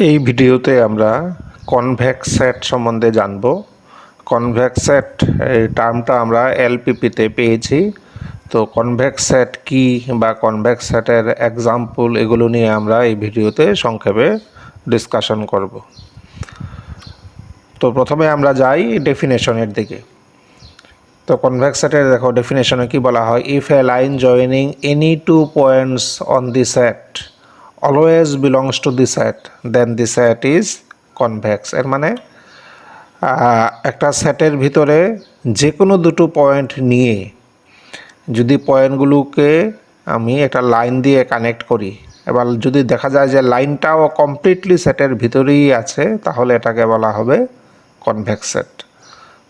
এই ভিডিওতে আমরা কনভেক্স সেট সম্বন্ধে জানব। কনভেক্স সেট এই টার্মটা আমরা এলপিপিতে পেয়েছি। তো কনভেক্স সেট কি বা কনভেক্স সেটের এক্সাম্পল এগুলো নিয়ে আমরা এই ভিডিওতে সংক্ষেপে ডিসকাশন করব। তো প্রথমে আমরা যাই ডেফিনেশনের দিকে। তো কনভেক্স সেটের দেখো ডেফিনেশনে কি বলা হয়, if a line joining any two points on the set always belongs to the set then the set is convex. এর মানে একটা সেটের ভিতরে যে কোনো দুটো পয়েন্ট নিয়ে যদি পয়েন্টগুলোকে আমি একটা লাইন দিয়ে কানেক্ট করি, এবার যদি দেখা যায় যে লাইনটাও কমপ্লিটলি সেটের ভিতরেই আছে, তাহলে এটাকে বলা হবে কনভেক্স সেট।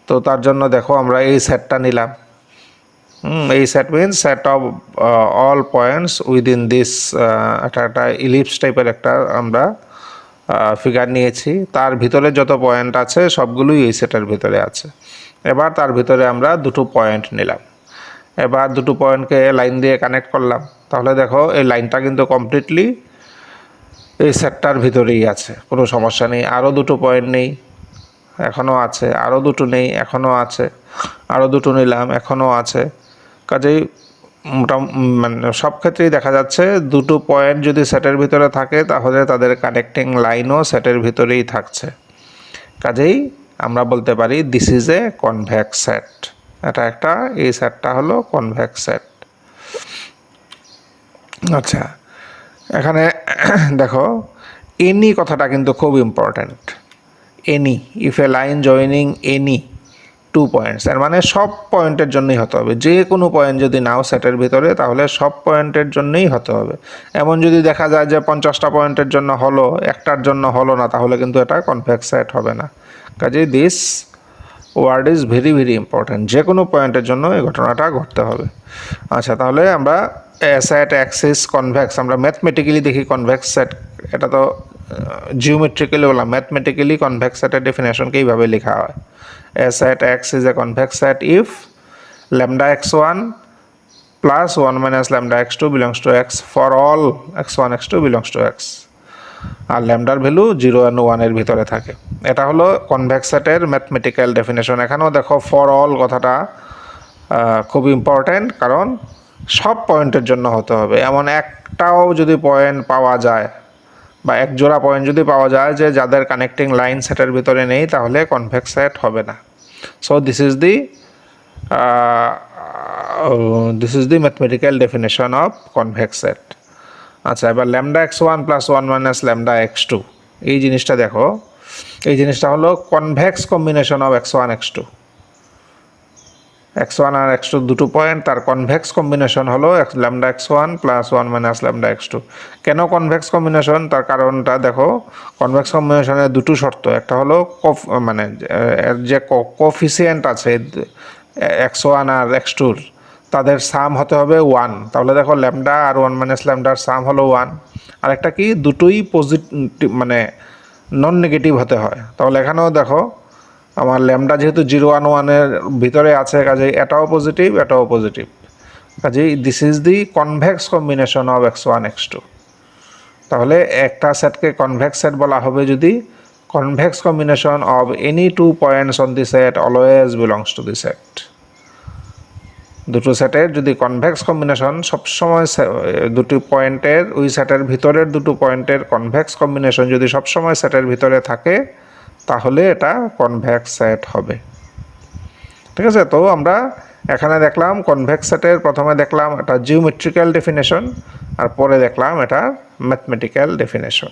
তো তার জন্য দেখো আমরা এই সেটটা নিলাম। এই set means set of all points within this, একটা ইলিপস টাইপের একটা আমরা ফিগার নিয়েছি। তার ভিতরে যত পয়েন্ট আছে সবগুলোই এই সেটের ভিতরে আছে। এবার তার ভিতরে আমরা দুটো পয়েন্ট নিলাম, এবার দুটো পয়েন্টকে লাইন দিয়ে কানেক্ট করলাম। তাহলে দেখো এই লাইনটা কিন্তু কমপ্লিটলি এই সেটটার ভিতরেই আছে, কোনো সমস্যা নেই। আরও দুটো পয়েন্ট নেই, এখনও আছে। আরও দুটো নেই, এখনও আছে। আরও দুটো নিলাম, এখনও আছে। কাজেই মানে সব ক্ষেত্রেই দেখা যাচ্ছে দুটো পয়েন্ট যদি সেটের ভিতরে থাকে তাহলে তাদের কানেক্টিং লাইনও সেটের ভিতরেই থাকছে। কাজেই আমরা বলতে পারি this is a convex set. এটা একটা, এই সেটটা হলো কনভেক্স সেট। আচ্ছা, এখানে দেখো এনি কথাটা কিন্তু খুব important. Any, if a line joining any two points, এর মানে সব পয়েন্টের জন্যই হতে হবে। যে কোনো পয়েন্ট যদি নাও সেটের ভিতরে, তাহলে সব পয়েন্টের জন্যই হতে হবে। এমন যদি দেখা যায় যে 50টা পয়েন্টের জন্য হলো, একটার জন্য হলো না, তাহলে কিন্তু এটা কনভেক্স সেট হবে না। কাজেই this word is very very important. যে কোনো পয়েন্টের জন্য এই ঘটনাটা ঘটতে হবে। আচ্ছা, তাহলে আমরা সেট অ্যাক্সিস কনভেক্স, আমরা ম্যাথমেটিক্যালি দেখি কনভেক্স সেট। এটা তো জিওমেট্রিক্যালি বললাম, ম্যাথমেটিক্যালি কনভেক্স সেটের ডেফিনেশনকে এইভাবে লেখা হয়। A set X is a convex set if lambda x1 plus 1 minus lambda x2 belongs to X for all x1 x2 belongs to X, আর ল্যামডার ভ্যালু 0 and 1 এর ভিতরে থাকে। এটা হলো কনভেক্স সেটের ম্যাথমেটিক্যাল ডেফিনেশন। এখানেও দেখো ফর অল কথাটা খুব ইম্পর্ট্যান্ট, কারণ সব পয়েন্টের জন্য হতে হবে। এমন একটাও যদি পয়েন্ট পাওয়া যায় বা এক জোড়া পয়েন্ট যদি পাওয়া যায় যে যাদের কানেক্টিং লাইন সেটের ভিতরে নেই, তাহলে কনভেক্স সেট হবে না। So this is the mathematical definition of convex set. আচ্ছা, এবার lambda x1 plus 1 minus lambda x2, এই জিনিসটা দেখো। এই জিনিসটা হলো convex combination of x1 x2। x1 R x2 দুটো পয়েন্ট, তার কনভেক্স কম্বিনেশন হলো lambda x1 plus 1 minus lambda x2। কেন কনভেক্স কম্বিনেশন, তার কারণটা দেখো। কনভেক্স কম্বিনেশনের দুটো শর্ত। একটা হলো মানে এর যে কোফিসিয়েন্ট আছে x1 আর x2, তাদের সাম হতে হবে 1। তাহলে দেখো ল্যামডা আর 1 মাইনাস ল্যামডার সাম হলো 1। আরেকটা কি, দুটোই পজিটিভ মানে নন নেগেটিভ হতে হয়। তাহলে এখানেও দেখো আমার ল্যামডা যেহেতু 0 1 1-এর ভিতরে আছে, কাজেই এটাও পজিটিভ, এটাও পজিটিভ। কাজেই this is the convex combination of x1 x2। তাহলে একটা সেটকে কনভেক্স সেট বলা হবে যদি convex combination of any two points on the set always belongs to the set. দুটো সেটের যদি কনভেক্স কম্বিনেশন সবসময়, দুটি পয়েন্টের ওই সেটের ভিতরের দুটো পয়েন্টের কনভেক্স কম্বিনেশন যদি সবসময় সেটের ভিতরে থাকে, তাহলে এটা কনভেক্স সেট হবে। ঠিক আছে? তো আমরা এখানে দেখলাম কনভেক্স সেটের প্রথমে দেখলাম এটা জিওমেট্রিক্যাল ডেফিনেশন, আর পরে দেখলাম এটা ম্যাথমেটিক্যাল ডেফিনেশন।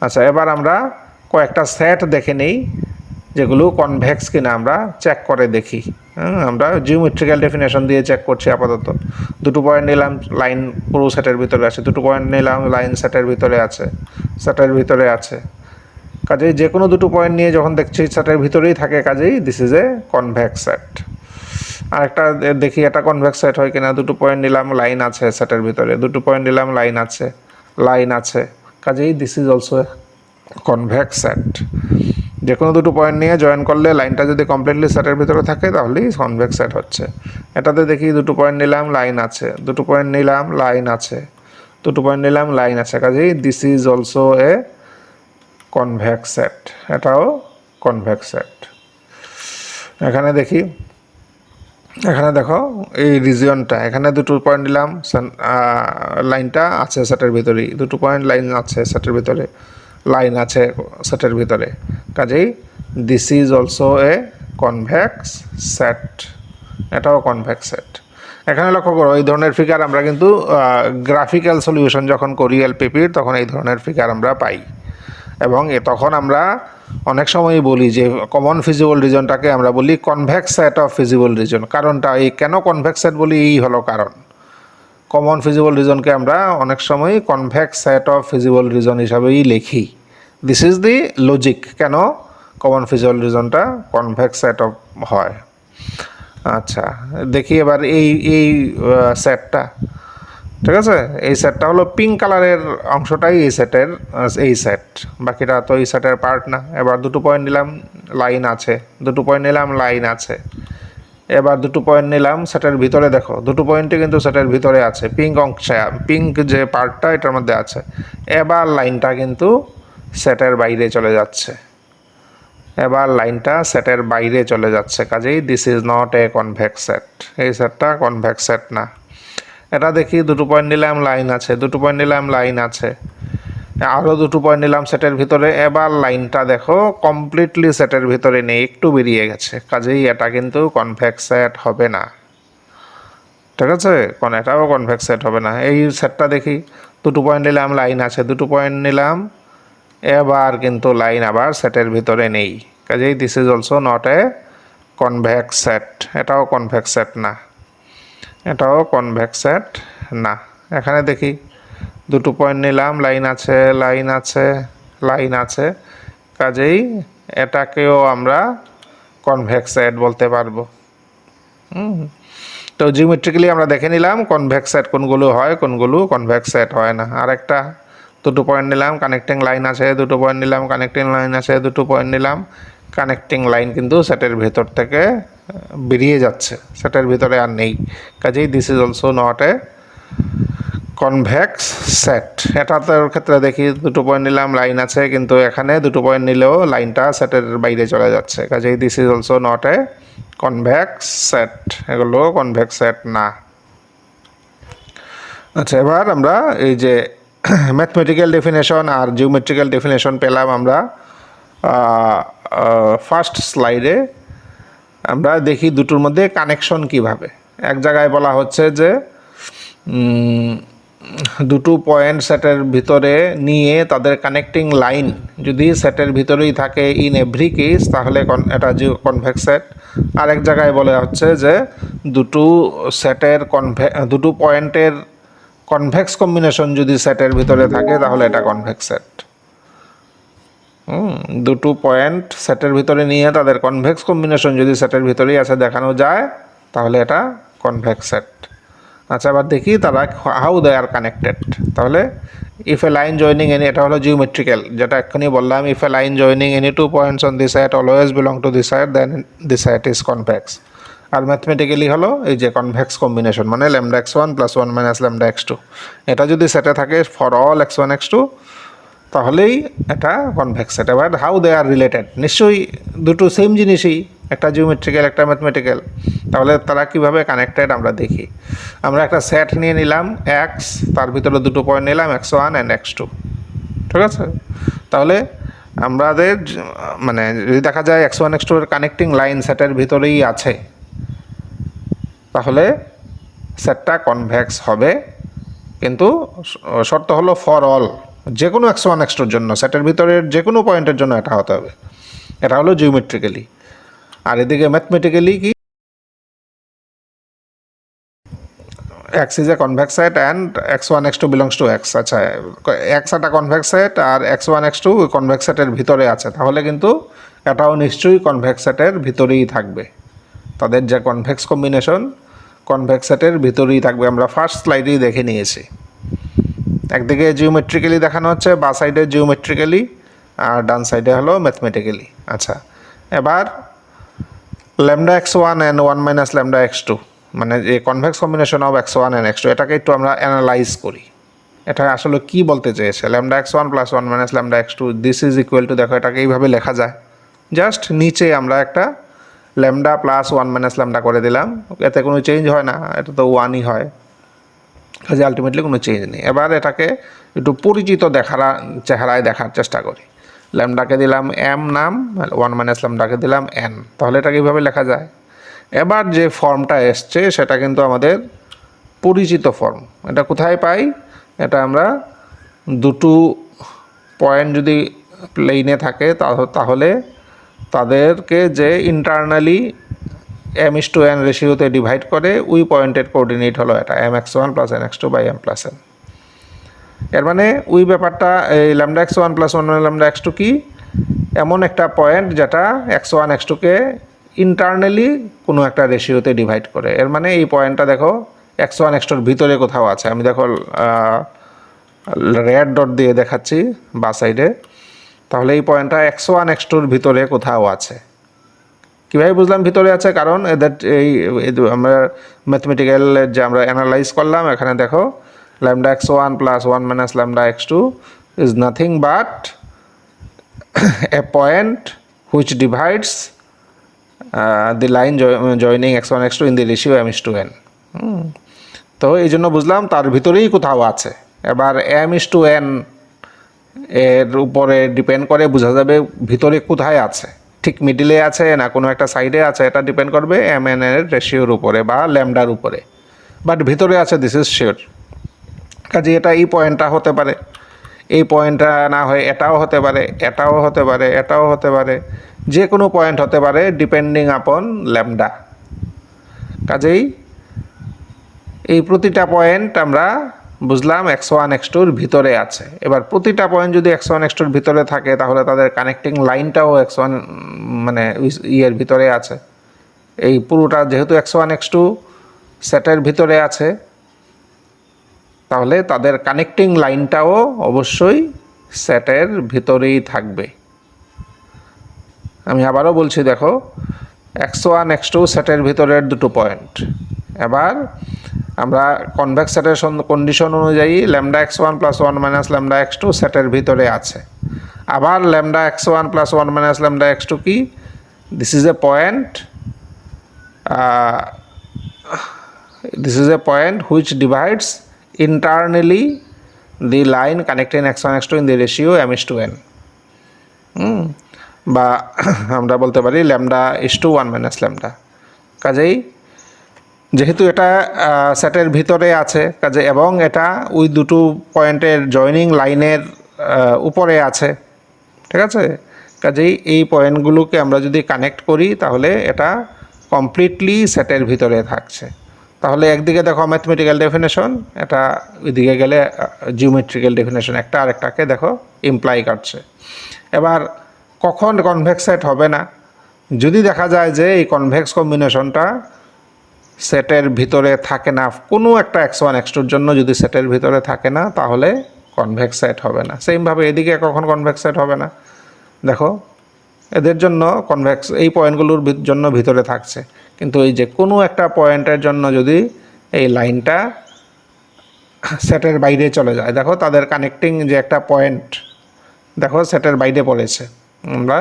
আচ্ছা, এবার আমরা কয়েকটা সেট দেখে নিই যেগুলো কনভেক্স কিনা আমরা চেক করে দেখি। আমরা জিওমেট্রিক্যাল ডেফিনেশন দিয়ে চেক করছি আপাতত। দুটো পয়েন্ট নিলাম, লাইন পুরো সেটের ভিতরে আছে। দুটো পয়েন্ট নিলাম, লাইন সেটের ভিতরে আছে, সেটের ভিতরে আছে। কাজেই যে কোনো দুটো পয়েন্ট নিয়ে যখন দেখছি সেটের ভিতরেই থাকে, কাজেই this is a convex set. আরেকটা দেখি এটা কনভেক্স সেট হয় কিনা। দুটো পয়েন্ট নিলাম, লাইন আছে সেটের ভিতরে। দুটো পয়েন্ট নিলাম, লাইন আছে, লাইন আছে। কাজেই this is also a convex set. যে কোনো দুটো পয়েন্ট নিয়ে জয়েন করলে লাইনটা যদি কমপ্লিটলি সেটের ভিতরে থাকে, তাহলেই কনভেক্স সেট হচ্ছে। এটাতে দেখি দুটো পয়েন্ট নিলাম, লাইন আছে। দুটো পয়েন্ট নিলাম, লাইন আছে। দুটো পয়েন্ট নিলাম, লাইন আছে। কাজেই this is also a convex set, এটাও কনভেক্স সেট। এখানে দেখি, এখানে দেখো এই রিজিয়নটা, এখানে দুটো পয়েন্ট দিলাম, লাইনটা আছে সেটের ভিতরেই, দুটো পয়েন্ট লাইন আছে সেটের ভিতরে, লাইন আছে সেটের ভিতরে, কাজেই this is also a convex set, এটাও কনভেক্স সেট। এখানে লক্ষ্য করো এই ধরনের ফিগার আমরা কিন্তু গ্রাফিক্যাল সলিউশন যখন করি এলপিপির, তখন এই ধরনের ফিগার আমরা পাই। এবং তখন আমরা অনেক সময়ই বলি যে কমন ফিজিবল রিজনটাকে আমরা বলি convex set of feasible reason. কারণটা এই কেন কনভেক্স সেট বলি, এই হলো কারণ। কমন ফিজিবল রিজনকে আমরা অনেক সময় convex set of feasible region হিসাবেই লিখি। দিস ইজ দি লজিক কেন কমন ফিজিবল রিজনটা কনভেক্স সেট অফ হয়। আচ্ছা, দেখি এবার এই সেটটা, ঠিক আছে, এই সেটটা হলো পিঙ্ক কালারের অংশটাই এই সেটের এই সেট, বাকিটা তো এই সেটের পার্ট না। এবার দুটো পয়েন্ট নিলাম, লাইন আছে, দুটো পয়েন্ট নিলাম, লাইন আছে। এবার দুটো পয়েন্ট নিলাম সেটের ভিতরে, দেখো দুটো পয়েন্টই কিন্তু সেটের ভিতরে আছে, পিঙ্ক অংশে, পিঙ্ক যে পার্টটা এটার মধ্যে আছে। এবার লাইনটা কিন্তু সেটের বাইরে চলে যাচ্ছে, এবার লাইনটা সেটের বাইরে চলে যাচ্ছে, কাজেই this is not a convex set, এই সেটটা কনভেক্স সেট না। এটা দেখি, দুটো পয়েন্ট নিলাম, লাইন আছে, দুটো পয়েন্ট নিলাম, লাইন আছে, আরও দুটো পয়েন্ট নিলাম সেটের ভিতরে, এবার লাইনটা দেখো কমপ্লিটলি সেটের ভিতরে নেই, একটু বেরিয়ে গেছে, কাজেই এটা কিন্তু কনভেক্স সেট হবে না, ঠিক আছে, এটাও কনভেক্স সেট হবে না। এই সেটটা দেখি, দুটো পয়েন্ট নিলাম, লাইন আছে, দুটো পয়েন্ট নিলাম, এবার কিন্তু লাইন আবার সেটের ভিতরে নেই, কাজেই this is also not a convex set, এটাও কনভেক্স সেট না, এটাও কনভেক্স সেট না। এখানে দেখি, দুটো পয়েন্ট নিলাম, লাইন আছে, লাইন আছে, লাইন আছে, কাজেই এটাকেও আমরা কনভেক্স সেট বলতে পারবো। তো জিওমেট্রিক্যালি আমরা দেখে নিলাম কনভেক্স সেট কোনগুলো হয়, কোনগুলো কনভেক্স সেট হয় না। আরেকটা, দুটো পয়েন্ট নিলাম, কানেক্টিং লাইন আছে, দুটো পয়েন্ট নিলাম, কানেক্টিং লাইন আছে, দুটো পয়েন্ট নিলাম, কানেক্টিং লাইন কিন্তু সেটের ভেতর থেকে বেরিয়ে যাচ্ছে, সেটের ভিতরে আর নেই, কাজেই this is also not a convex set. এটার ক্ষেত্রে দেখি, দুটো পয়েন্ট নিলাম, লাইন আছে, কিন্তু এখানে দুটো পয়েন্ট নিলেও লাইনটা সেটের বাইরে চলে যাচ্ছে, কাজেই this is also not a convex set, এগুলো কনভেক্স সেট না। আচ্ছা, এবার আমরা এই যে ম্যাথমেটিক্যাল ডেফিনেশন আর জিওমেট্রিক্যাল ডেফিনেশন পেলাম আমরা ফার্স্ট স্লাইডে। আমরা দেখি দুটোর মধ্যে কানেকশন কিভাবে। এক জায়গায় বলা হচ্ছে যে দুটো পয়েন্ট সেটের ভিতরে নিয়ে তাদের কানেক্টিং লাইন যদি সেটের ভিতরেই থাকে ইন এভরি কেস, তাহলে এটা কনভেক্স সেট। আরেক জায়গায় বলা হচ্ছে যে দুটো সেটের দুটো পয়েন্টের কনভেক্স কম্বিনেশন যদি সেটের ভিতরে থাকে, তাহলে এটা কনভেক্স সেট। দুটো পয়েন্ট সেটের ভিতরে নিয়ে তাদের কনভেক্স কম্বিনেশন যদি সেটের ভিতরেই আছে দেখানো যায়, তাহলে এটা কনভেক্স সেট। আচ্ছা, এবার দেখি তারা হাউ দে আর কানেক্টেড। তাহলে if a line joining any, এটা হলো জিওমেট্রিক্যাল, যেটা এক্ষুনি বললাম, if a line joining any two points on this side always belong to this side, then this side is convex. আর ম্যাথমেটিক্যালি হলো এই যে কনভেক্স কম্বিনেশন, মানে lambda x1 plus 1 minus lambda x2, এটা যদি সেটে থাকে ফর অল x1 x2, তাহলেই এটা কনভেক্স সেট। এবার হাউ দে আর রিলেটেড, নিশ্চয়ই দুটো সেম জিনিসই, একটা জিওমেট্রিক্যাল একটা ম্যাথমেটিক্যাল, তাহলে তারা কীভাবে কানেক্টেড আমরা দেখি। আমরা একটা সেট নিয়ে নিলাম এক্স, তার ভিতরে দুটো পয়েন্ট নিলাম x1 অ্যান্ড x2, ঠিক আছে। তাহলে আমাদের মানে যদি দেখা যায় x1 x2 এর কানেক্টিং লাইন সেটের ভিতরেই আছে, তাহলে সেটটা কনভেক্স হবে, কিন্তু শর্ত হলো ফর অল, যে কোনো x1 x2 জন্য, সেটের ভিতরের যে কোনো পয়েন্টের জন্য এটা হতে হবে। এটা হলো জিওমেট্রিক্যালি। আর এদিকে ম্যাথমেটিক্যালি কি, x is a convex set and x1 x2 belongs to x। আচ্ছা, x একটা কনভেক্স সেট আর x1 x2 কনভেক্স সেটের ভিতরে আছে, তাহলে কিন্তু এটাও নিশ্চয়ই কনভেক্স সেটের ভিতরেই থাকবে, তাদের যে কনভেক্স কম্বিনেশন কনভেক্স সেটের ভিতরেই থাকবে। আমরা ফার্স্ট স্লাইডেই দেখে নিয়েছি, একদিকে জিওমেট্রিক্যালি দেখানো হচ্ছে, বা সাইডে জিওমেট্রিক্যালি আর ডান সাইডে হলো ম্যাথমেটিক্যালি। আচ্ছা, এবার lambda x1 and 1 minus lambda x2, মানে যে convex combination of x1 and x2, এটাকে একটু আমরা অ্যানালাইজ করি। এটা আসলে কি বলতে চেয়েছে, lambda x1 plus 1 minus lambda x2 this is equal to, দেখো এটাকে এইভাবে লেখা যায়, জাস্ট নিচে আমরা একটা ল্যামডা প্লাস 1 মাইনাস ল্যামডা করে দিলাম, এতে কোনো চেঞ্জ হয় না, এটা তো 1ই হয়, কাজে আলটিমেটলি কোনো চেঞ্জ নেই। এবার এটাকে একটু পরিচিত চেহারায় দেখার চেষ্টা করি, ল্যামডাকে দিলাম m নাম, 1 মাইনাস ল্যামডাকে দিলাম n, তাহলে এটাকে এইভাবে লেখা যায়। এবার যে ফর্মটা এসছে সেটা কিন্তু আমাদের পরিচিত ফর্ম। এটা কোথায় পাই, এটা আমরা দুটো পয়েন্ট যদি প্লেনে থাকে তাহলে তাদেরকে যে ইন্টারনালি m/n রেশিওতে ডিভাইড করে ওই পয়েন্টের কোঅর্ডিনেট হলো এটা mx1 plus nx2 by m plus n। এর মানে ওই ব্যাপারটা এই lambda x1 plus 1 lambda x2 কি, এমন একটা পয়েন্ট যেটা x1 x2কে ইন্টারনালি কোনো একটা রেশিওতে ডিভাইড করে। এর মানে এই পয়েন্টটা দেখো x1 x2-র ভিতরে কোথাও আছে, আমি দেখো রেড ডট দিয়ে দেখাচ্ছি বা সাইডে, তাহলে এই পয়েন্টটা x1 x2-র ভিতরে কোথাও আছে। কীভাবে বুঝলাম ভিতরে আছে, কারণ এদের এই আমরা ম্যাথমেটিক্যাল যে আমরা অ্যানালাইজ করলাম, এখানে দেখো lambda x1 plus 1 minus lambda x2 is nothing but A point which divides the line joining x1 x2 in the ratio m/n। তো এই জন্য বুঝলাম তার ভিতরেই কোথাও আছে। এবার m/n এর উপরে ডিপেন্ড করে বোঝা যাবে ভিতরে কোথায় আছে, ঠিক মিডিলে আছে না কোনো একটা সাইডে আছে, এটা ডিপেন্ড করবে mn এর রেশিওর উপরে বা ল্যামডার উপরে, বাট ভিতরে আছে দিস ইজ শিওর। কাজে এটা এই পয়েন্টটা হতে পারে, এই পয়েন্টটা না হয়ে এটাও হতে পারে, এটাও হতে পারে, এটাও হতে পারে, যে কোনো পয়েন্ট হতে পারে ডিপেন্ডিং আপন ল্যামডা। কাজেই এই প্রতিটা পয়েন্ট আমরা বুঝলাম x1 x2-র ভিতরে আছে। এবার প্রতিটা পয়েন্ট যদি x1 x2-র ভিতরে থাকে তাহলে তাদের কানেক্টিং লাইনটাও x1 মানে ইয়ের ভিতরে আছে। এই পুরোটা যেহেতু x1 x2 সেটের ভিতরে আছে, তাহলে তাদের কানেক্টিং লাইনটাও অবশ্যই সেটের ভিতরেই থাকবে। আমি আবারও বলছি, দেখো x1 x2 সেটের ভিতরের দুটো পয়েন্ট। এবার আমরা কনভেক্স সেটের কন্ডিশন অনুযায়ী lambda x1 plus 1 minus lambda x2 সেটের ভিতরে আছে। আবার lambda x1 plus 1 minus lambda x2 কি, this is a point which divides internally the line connecting x1 x2 in the ratio m/n, বা আমরা বলতে পারি lambda is to 1 minus lambda. কাজেই যেহেতু এটা সেটের ভিতরে আছে কাজে এবং এটা ওই দুটো পয়েন্টের জয়নিং লাইনের উপরে আছে, ঠিক আছে, কাজেই এই পয়েন্টগুলোকে আমরা যদি কানেক্ট করি তাহলে এটা কমপ্লিটলি সেটের ভিতরে থাকছে। তাহলে একদিকে দেখো ম্যাথমেটিক্যাল ডেফিনেশন, এটা ওইদিকে গেলে জিওমেট্রিক্যাল ডেফিনেশন, একটা আরেকটাকে দেখো ইমপ্লাই করছে। এবার কখন কনভেক্স সেট হবে না, যদি দেখা যায় যে এই কনভেক্স কম্বিনেশনটা সেটের ভিতরে থাকে না, কোনো একটা x1 x2-র জন্য যদি সেটের ভিতরে থাকে না তাহলে কনভেক্স সেট হবে না। সেমভাবে এদিকে কখন কনভেক্স সেট হবে না, দেখো এদের জন্য কনভেক্স এই পয়েন্টগুলোর জন্য ভিতরে থাকছে, কিন্তু এই যে কোনো একটা পয়েন্টের জন্য যদি এই লাইনটা সেটের বাইরে চলে যায়, দেখো তাদের কানেক্টিং যে একটা পয়েন্ট দেখো সেটের বাইরে পড়েছে আমরা,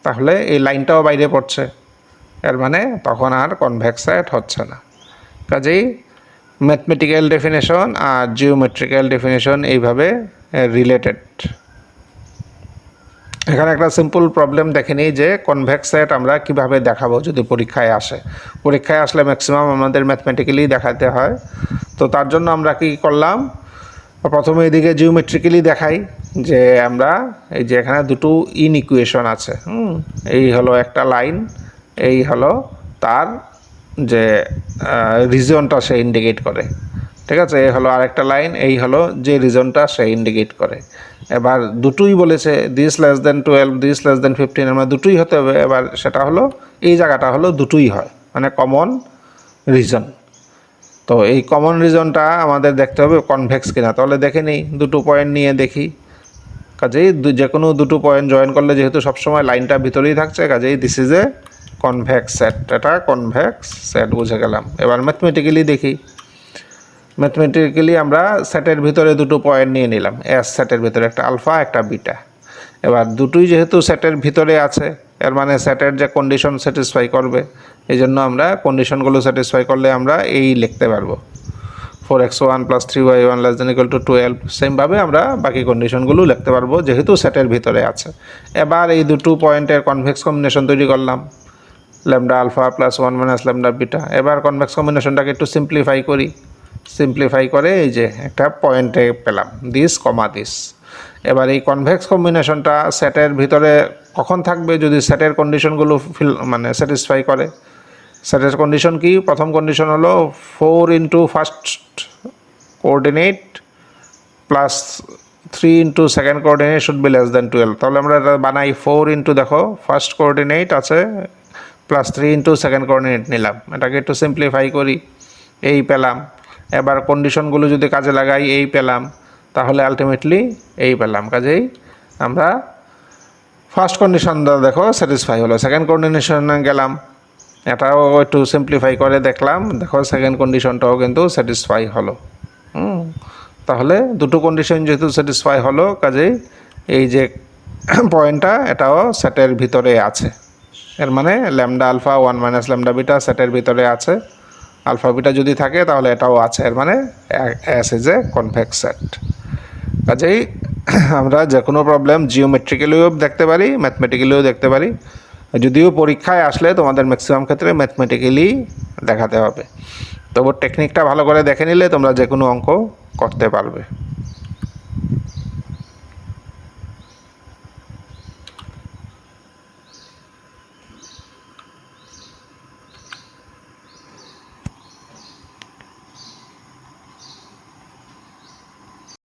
তাহলে এই লাইনটাও বাইরে পড়ছে, এর মানে তখন আর কনভেক্স সেট হচ্ছে না। কাজেই ম্যাথমেটিক্যাল ডেফিনেশন আর জিওমেট্রিক্যাল ডেফিনেশন এইভাবে রিলেটেড। এখানে একটা সিম্পল প্রবলেম দেখে নিই যে কনভেক্স সেট আমরা কিভাবে দেখাবো যদি পরীক্ষায় আসে। পরীক্ষায় আসলে ম্যাক্সিমাম আমাদের ম্যাথমেটিক্যালি দেখাতে হয়, তো তার জন্য আমরা কি করলাম, প্রথমে এদিকে জিওমেট্রিক্যালি দেখাই যে আমরা এই যে এখানে দুটো ইনইকুয়েশন আছে, এই হলো একটা লাইন, এই হলো তার যে রিজনটা সে ইন্ডিকেট করে, ঠিক আছে, এই হলো আরেকটা লাইন, এই হলো যে রিজনটা সে ইন্ডিকেট করে। এবার দুটোই বলেছে this less than 12 this less than 15, আমরা দুটোই হতে হবে। এবার সেটা হলো এই জায়গাটা হলো দুটোই হয়, মানে কমন রিজন। তো এই কমন রিজনটা আমাদের দেখতে হবে কনভেক্স কিনা, তাহলে দেখে নিই দুটো পয়েন্ট নিয়ে দেখি। কাজেই যে কোনো দুটো পয়েন্ট জয়েন করলে যেহেতু সবসময় লাইনটা ভিতরেই থাকছে, কাজেই this is a convex set, এটা কনভেক্স সেট বুঝে গেলাম। এবার ম্যাথমেটিক্যালি দেখি, ম্যাথমেটিক্যালি আমরা সেটের ভিতরে দুটো পয়েন্ট নিয়ে নিলাম, এস সেটের ভিতরে একটা আলফা একটা বিটা। এবার দুটোই যেহেতু সেটের ভিতরে আছে, এর মানে সেটের যে কন্ডিশন স্যাটিসফাই করবে, এই জন্য আমরা কন্ডিশনগুলো স্যাটিসফাই করলে আমরা এই লিখতে পারবো 4x1 + 3y1 ≤ 12। সেমভাবে আমরা বাকি কন্ডিশনগুলো লিখতে পারবো যেহেতু সেটের ভিতরে আছে। এবার এই দুটো পয়েন্টের কনভেক্স কম্বিনেশন তৈরি করলাম, ল্যামডা আলফা + 1 - ল্যামডা বিটা। এবার কনভেক্স কম্বিনেশনটাকে একটু সিম্পলিফাই করি, সিম্পলিফাই করে এই যে একটা পয়েন্টে পেলাম দিস কমা দিস। এবার এই কনভেক্স কম্বিনেশনটা সেটের ভিতরে কখন থাকবে, যদি সেটের কন্ডিশনগুলো স্যাটিসফাই করে। সেটের কন্ডিশন কি? প্রথম কন্ডিশন হলো 4 × first coordinate plus 3 × second coordinate should be <12। তাহলে আমরা এটা বানাই 4 × দেখো ফার্স্ট কোঅর্ডিনেট আছে প্লাস 3 × সেকেন্ড কোঅর্ডিনেট নিলাম, এটাকে একটু সিম্পলিফাই করি, এই পেলাম। এবার কন্ডিশনগুলো যদি কাজে লাগাই এই পেলাম, তাহলে আলটিমেটলি এই পেলাম। কাজেই আমরা ফার্স্ট কন্ডিশনটা দেখো স্যাটিসফাই হলো, সেকেন্ড কোঅর্ডিনেশনে গেলাম, এটাও একটু সিম্পলিফাই করে দেখলাম, দেখো সেকেন্ড কন্ডিশনটাও কিন্তু স্যাটিসফাই হলো। তাহলে দুটো কন্ডিশন যেহেতু স্যাটিসফাই হলো, কাজেই এই যে পয়েন্টটা এটাও সেটের ভিতরে আছে। এর মানে ল্যামডা আলফা 1 - ল্যামডা বিটা সেটের ভিতরে আছে, আলফা বিটা যদি থাকে তাহলে এটাও আছে, এর মানে S is a convex set. কাজেই আমরা যে কোনো প্রবলেম জিওমেট্রিক্যালিও দেখতে পারি, ম্যাথমেটিক্যালিও দেখতে পারি, যদিও পরীক্ষায় আসলে তোমাদের ম্যাক্সিমাম ক্ষেত্রে ম্যাথমেটিক্যালি দেখাতে হবে। তবু টেকনিকটা ভালো করে দেখে নিলে তোমরা যে কোনো অঙ্ক করতে পারবে।